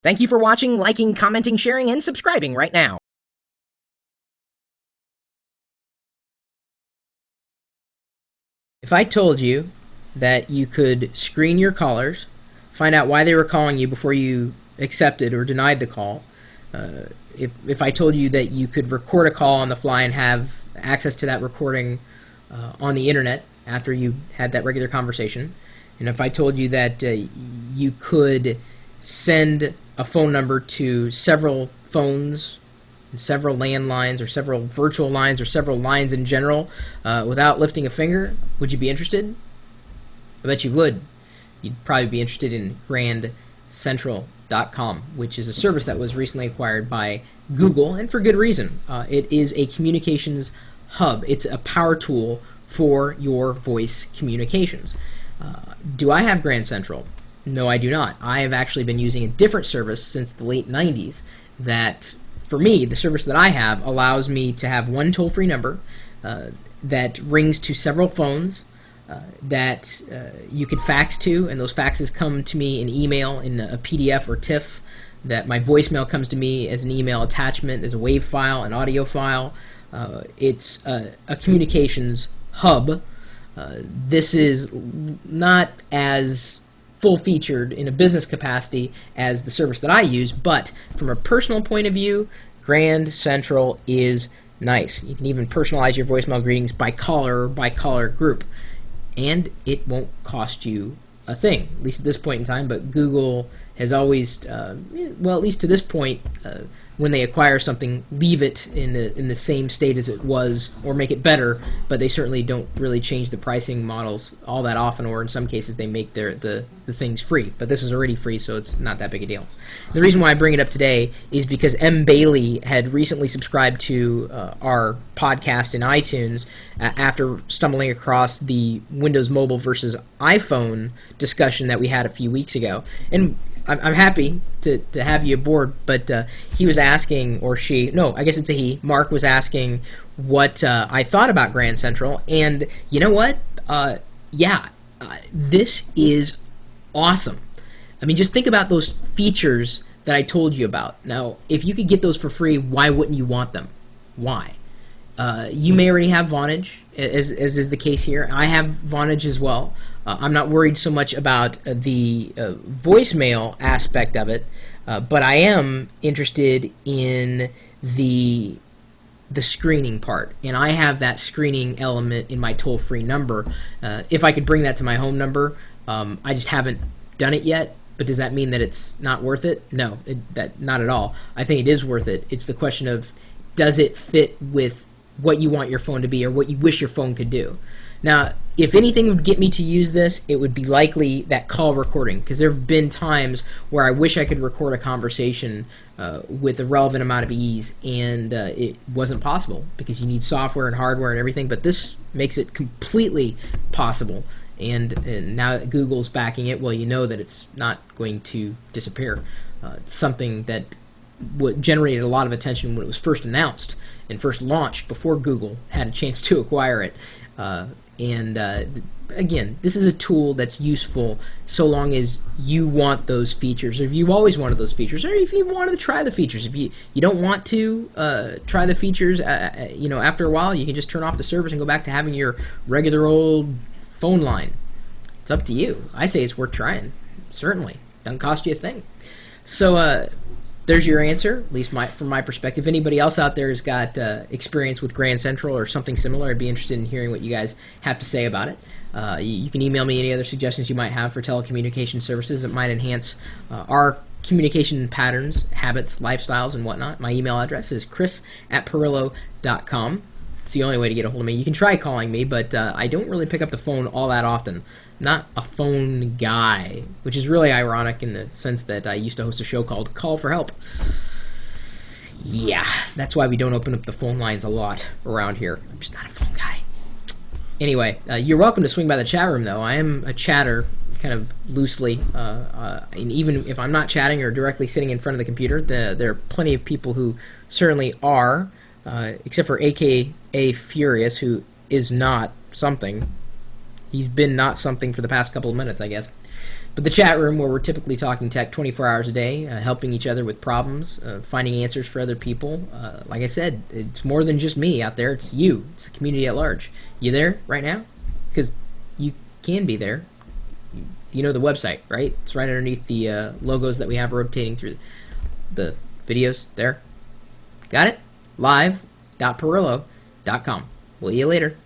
Thank you for watching, liking, commenting, sharing, and subscribing right now. If I told you that you could screen your callers, find out why they were calling you before you accepted or denied the call, if I told you that you could record a call on the fly and have access to that recording on the internet after you had that regular conversation, and if I told you that you could send a phone number to several phones, several landlines, or several virtual lines, or several lines in general without lifting a finger, would you be interested? I bet you would. You'd probably be interested in GrandCentral.com, which is a service that was recently acquired by Google, and for good reason. It is a communications hub. It's a power tool for your voice communications. Do I have Grand Central? No, I do not. I have actually been using a different service since the late 90s that, for me, the service that I have allows me to have one toll-free number that rings to several phones that you could fax to, and those faxes come to me in email in a PDF or TIFF, that my voicemail comes to me as an email attachment, as a WAV file, an audio file. It's a communications hub. This is not as full-featured in a business capacity as the service that I use, but from a personal point of view, Grand Central is nice. You can even personalize your voicemail greetings by caller or by caller group, and it won't cost you a thing, at least at this point in time. But Google has always, well, at least to this point, when they acquire something, leave it in the same state as it was, or make it better. But they certainly don't really change the pricing models all that often, or in some cases they make the things free. But this is already free, so it's not that big a deal. The reason why I bring it up today is because M. Bailey had recently subscribed to our podcast in iTunes after stumbling across the Windows Mobile versus iPhone discussion that we had a few weeks ago. And I'm happy to have you aboard, but he was asking, or she, no, I guess it's a he, Mark was asking what I thought about Grand Central, and you know what? This is awesome. I mean, just think about those features that I told you about. Now, if you could get those for free, why wouldn't you want them? Why? You may already have Vonage, as is the case here. I have Vonage as well. I'm not worried so much about the voicemail aspect of it, but I am interested in the screening part, and I have that screening element in my toll-free number. If I could bring that to my home number, I just haven't done it yet. But does that mean that it's not worth it? No, not at all. I think it is worth it. It's the question of, does it fit with what you want your phone to be, or what you wish your phone could do? Now, if anything would get me to use this, it would be likely that call recording, because there have been times where I wish I could record a conversation with a relevant amount of ease, and it wasn't possible because you need software and hardware and everything. But this makes it completely possible, and now that Google's backing it, well, you know that it's not going to disappear. It's something that generated a lot of attention when it was first announced and first launched, before Google had a chance to acquire it. Again, this is a tool that's useful so long as you want those features, or if you've always wanted those features, or if you wanted to try the features. If you don't want to try the features, after a while, you can just turn off the service and go back to having your regular old phone line. It's up to you. I say it's worth trying. Certainly. Doesn't cost you a thing. So, there's your answer, at least from my perspective. If anybody else out there has got experience with Grand Central or something similar, I'd be interested in hearing what you guys have to say about it. You can email me any other suggestions you might have for telecommunication services that might enhance our communication patterns, habits, lifestyles, and whatnot. My email address is chris@pirillo.com. It's the only way to get a hold of me. You can try calling me, but I don't really pick up the phone all that often. Not a phone guy, which is really ironic in the sense that I used to host a show called Call for Help. Yeah, that's why we don't open up the phone lines a lot around here. I'm just not a phone guy. Anyway, you're welcome to swing by the chat room, though. I am a chatter, kind of loosely, and even if I'm not chatting or directly sitting in front of the computer, there are plenty of people who certainly are, except for AKA Furious, who is not something. He's been not something for the past couple of minutes, I guess. But the chat room, where we're typically talking tech 24 hours a day, helping each other with problems, finding answers for other people. Like I said, it's more than just me out there. It's you. It's the community at large. You there right now? Because you can be there. You know the website, right? It's right underneath the logos that we have rotating through the videos there. Got it? Live.pirillo.com. We'll see you later.